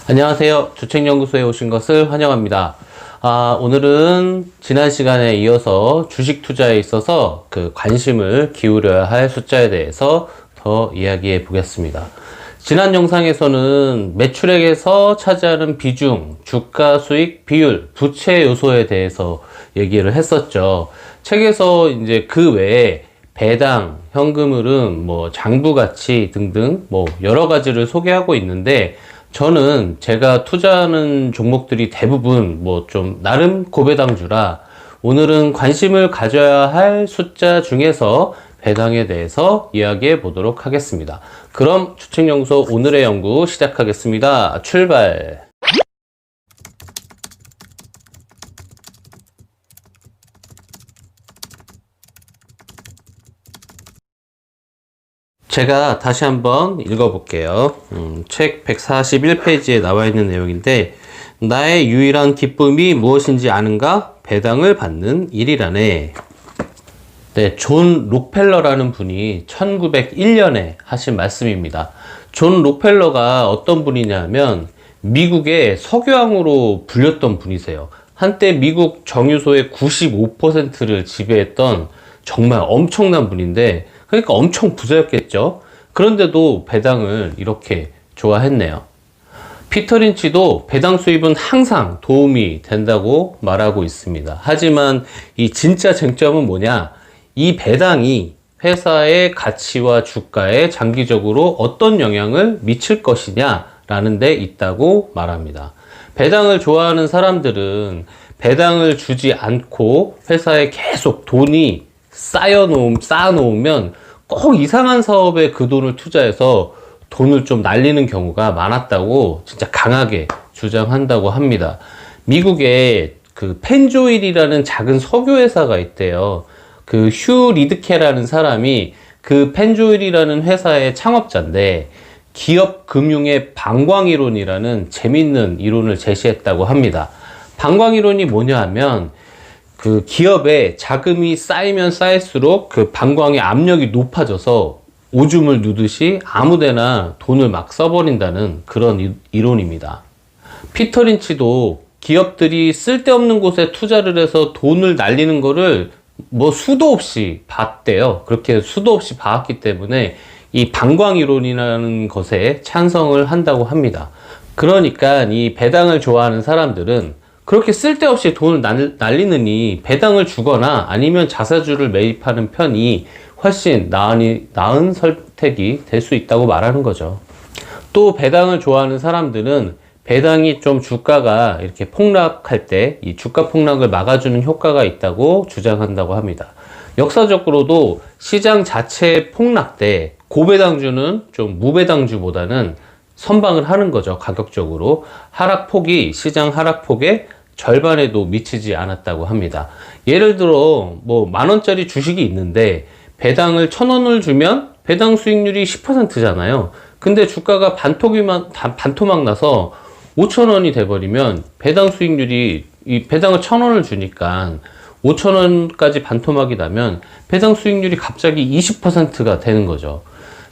안녕하세요. 주책연구소에 오신 것을 환영합니다. 오늘은 지난 시간에 이어서 주식 투자에 있어서 관심을 기울여야 할 숫자에 대해서 더 이야기해 보겠습니다. 지난 영상에서는 매출액에서 차지하는 비중, 주가 수익 비율, 부채 요소에 대해서 얘기를 했었죠. 책에서 이제 그 외에 배당, 현금 흐름, 장부 가치 등등 여러 가지를 소개하고 있는데, 저는 제가 투자하는 종목들이 대부분 좀 나름 고배당주라 오늘은 관심을 가져야 할 숫자 중에서 배당에 대해서 이야기해 보도록 하겠습니다. 그럼 주책연구소 오늘의 연구 시작하겠습니다. 출발! 제가 다시 한번 읽어볼게요. 책 141페이지에 나와 있는 내용인데, 나의 유일한 기쁨이 무엇인지 아는가? 배당을 받는 일이라네. 네, 존 록펠러라는 분이 1901년에 하신 말씀입니다. 존 록펠러가 어떤 분이냐면 미국의 석유왕으로 불렸던 분이세요. 한때 미국 정유소의 95%를 지배했던 정말 엄청난 분인데, 그러니까 엄청 부자였겠죠. 그런데도 배당을 이렇게 좋아했네요. 피터 린치도 배당 수입은 항상 도움이 된다고 말하고 있습니다. 하지만 이 진짜 쟁점은 뭐냐? 이 배당이 회사의 가치와 주가에 장기적으로 어떤 영향을 미칠 것이냐라는 데 있다고 말합니다. 배당을 좋아하는 사람들은 배당을 주지 않고 회사에 계속 돈이 쌓아놓으면 꼭 이상한 사업에 그 돈을 투자해서 돈을 좀 날리는 경우가 많았다고 진짜 강하게 주장한다고 합니다. 미국에 펜조일이라는 작은 석유회사가 있대요. 휴 리드케라는 사람이 펜조일이라는 회사의 창업자인데, 기업 금융의 방광이론이라는 재밌는 이론을 제시했다고 합니다. 방광이론이 뭐냐 하면 기업에 자금이 쌓이면 쌓일수록 방광의 압력이 높아져서 오줌을 누듯이 아무데나 돈을 막 써버린다는 그런 이론입니다. 피터 린치도 기업들이 쓸데없는 곳에 투자를 해서 돈을 날리는 거를 수도 없이 봤대요. 그렇게 수도 없이 봐왔기 때문에 이 방광이론이라는 것에 찬성을 한다고 합니다. 그러니까 이 배당을 좋아하는 사람들은 그렇게 쓸데없이 돈을 날리느니 배당을 주거나 아니면 자사주를 매입하는 편이 훨씬 나은 선택이 될 수 있다고 말하는 거죠. 또 배당을 좋아하는 사람들은 배당이 좀 주가가 이렇게 폭락할 때 이 주가 폭락을 막아주는 효과가 있다고 주장한다고 합니다. 역사적으로도 시장 자체의 폭락 때 고배당주는 좀 무배당주보다는 선방을 하는 거죠. 가격적으로 하락폭이 시장 하락폭의 절반에도 미치지 않았다고 합니다. 예를 들어 10,000원짜리 주식이 있는데 배당을 1,000원을 주면 배당 수익률이 10%잖아요. 근데 주가가 반토막 나서 5,000원이 돼버리면 배당 수익률이 이 배당을 1,000원을 주니까 5,000원까지 반토막이 나면 배당 수익률이 갑자기 20%가 되는 거죠.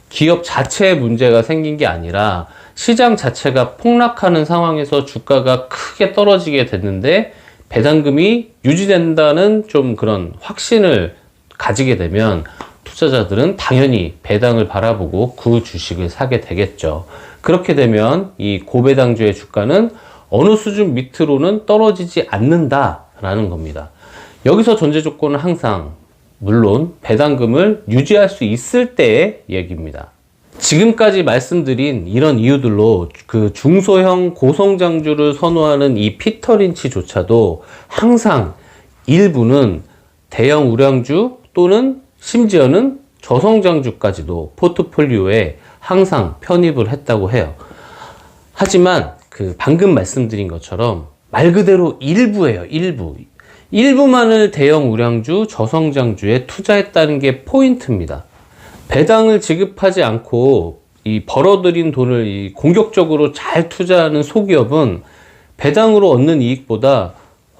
기업 자체에 문제가 생긴 게 아니라 시장 자체가 폭락하는 상황에서 주가가 크게 떨어지게 됐는데 배당금이 유지된다는 좀 그런 확신을 가지게 되면 투자자들은 당연히 배당을 바라보고 그 주식을 사게 되겠죠. 그렇게 되면 이 고배당주의 주가는 어느 수준 밑으로는 떨어지지 않는다라는 겁니다. 여기서 전제 조건은 항상 물론 배당금을 유지할 수 있을 때의 얘기입니다. 지금까지 말씀드린 이런 이유들로 중소형 고성장주를 선호하는 이 피터 린치조차도 항상 일부는 대형 우량주 또는 심지어는 저성장주까지도 포트폴리오에 항상 편입을 했다고 해요. 하지만 방금 말씀드린 것처럼 말 그대로 일부예요. 일부만을 대형 우량주, 저성장주에 투자했다는 게 포인트입니다. 배당을 지급하지 않고 이 벌어들인 돈을 이 공격적으로 잘 투자하는 소기업은 배당으로 얻는 이익보다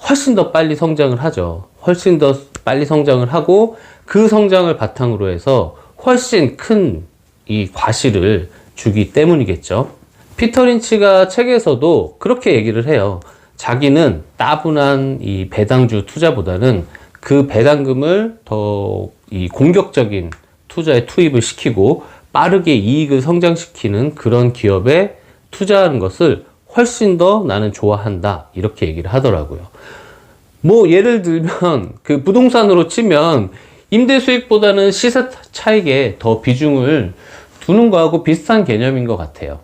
훨씬 더 빨리 성장을 하죠. 훨씬 더 빨리 성장을 하고 그 성장을 바탕으로 해서 훨씬 큰 이 과실을 주기 때문이겠죠. 피터 린치가 책에서도 그렇게 얘기를 해요. 자기는 따분한 이 배당주 투자보다는 그 배당금을 더 이 공격적인 투자에 투입을 시키고 빠르게 이익을 성장시키는 그런 기업에 투자하는 것을 훨씬 더 나는 좋아한다. 이렇게 얘기를 하더라고요. 뭐 예를 들면 그 부동산으로 치면 임대 수익보다는 시세 차익에 더 비중을 두는 거하고 비슷한 개념인 것 같아요.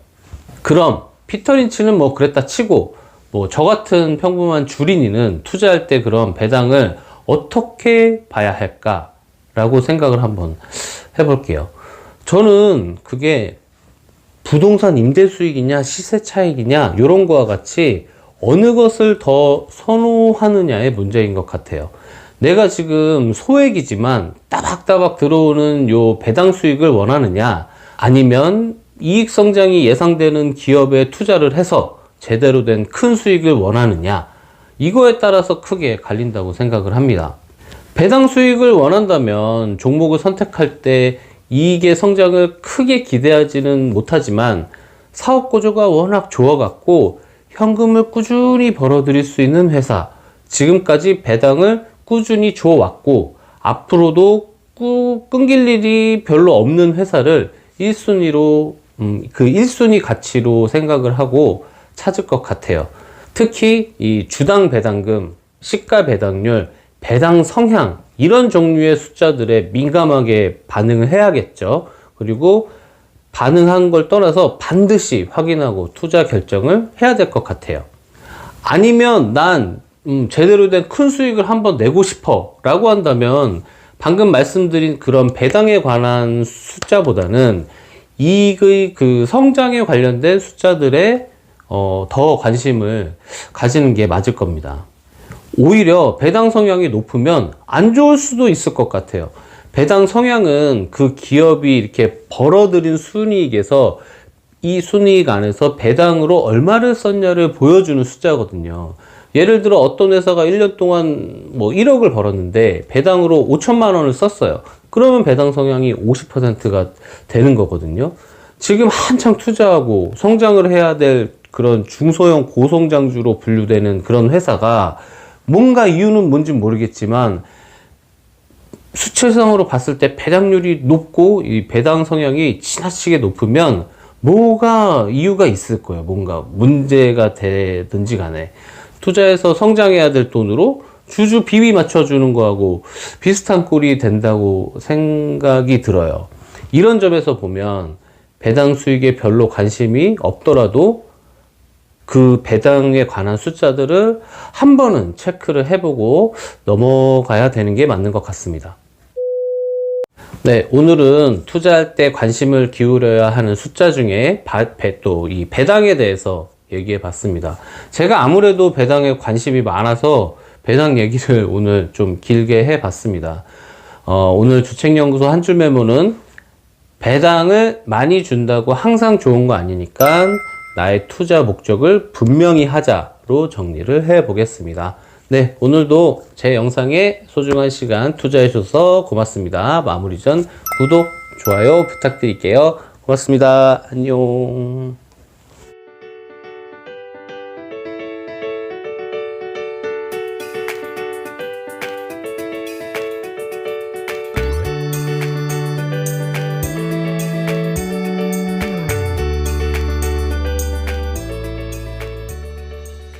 그럼 피터 린치는 뭐 그랬다 치고 뭐 저 같은 평범한 주린이는 투자할 때 그런 배당을 어떻게 봐야 할까라고 생각을 한번 해볼게요. 저는 그게 부동산 임대 수익이냐 시세 차익이냐 이런 거와 같이 어느 것을 더 선호하느냐의 문제인 것 같아요. 내가 지금 소액이지만 따박따박 들어오는 요 배당 수익을 원하느냐, 아니면 이익 성장이 예상되는 기업에 투자를 해서 제대로 된 큰 수익을 원하느냐, 이거에 따라서 크게 갈린다고 생각을 합니다. 배당 수익을 원한다면 종목을 선택할 때 이익의 성장을 크게 기대하지는 못하지만 사업 구조가 워낙 좋아갖고 현금을 꾸준히 벌어들일 수 있는 회사, 지금까지 배당을 꾸준히 줘왔고 앞으로도 끊길 일이 별로 없는 회사를 1순위로 그 1순위 가치로 생각을 하고 찾을 것 같아요. 특히 이 주당 배당금, 시가 배당률, 배당 성향 이런 종류의 숫자들에 민감하게 반응을 해야겠죠. 그리고 반응한 걸 떠나서 반드시 확인하고 투자 결정을 해야 될 것 같아요. 아니면 난 제대로 된 큰 수익을 한번 내고 싶어 라고 한다면 방금 말씀드린 그런 배당에 관한 숫자보다는 이익의 그 성장에 관련된 숫자들에 더 관심을 가지는 게 맞을 겁니다. 오히려 배당 성향이 높으면 안 좋을 수도 있을 것 같아요. 배당 성향은 그 기업이 이렇게 벌어들인 순이익에서 이 순이익 안에서 배당으로 얼마를 썼냐를 보여주는 숫자거든요. 예를 들어 어떤 회사가 1년 동안 뭐 1억을 벌었는데 배당으로 5천만 원을 썼어요. 그러면 배당 성향이 50%가 되는 거거든요. 지금 한창 투자하고 성장을 해야 될 그런 중소형 고성장주로 분류되는 그런 회사가 뭔가 이유는 뭔지 모르겠지만 수치상으로 봤을 때 배당률이 높고 이 배당 성향이 지나치게 높으면 뭐가 이유가 있을 거예요. 뭔가 문제가 되든지 간에 투자해서 성장해야 될 돈으로 주주 비비 맞춰주는 거하고 비슷한 꼴이 된다고 생각이 들어요. 이런 점에서 보면 배당 수익에 별로 관심이 없더라도 그 배당에 관한 숫자들을 한 번은 체크를 해보고 넘어가야 되는 게 맞는 것 같습니다. 네, 오늘은 투자할 때 관심을 기울여야 하는 숫자 중에 또 이 배당에 대해서 얘기해 봤습니다. 제가 아무래도 배당에 관심이 많아서 배당 얘기를 오늘 좀 길게 해 봤습니다. 오늘 주책연구소 한 줄 메모는 배당을 많이 준다고 항상 좋은 거 아니니까 나의 투자 목적을 분명히 하자로 정리를 해 보겠습니다. 네, 오늘도 제 영상에 소중한 시간 투자해 주셔서 고맙습니다. 마무리 전 구독, 좋아요 부탁드릴게요. 고맙습니다. 안녕.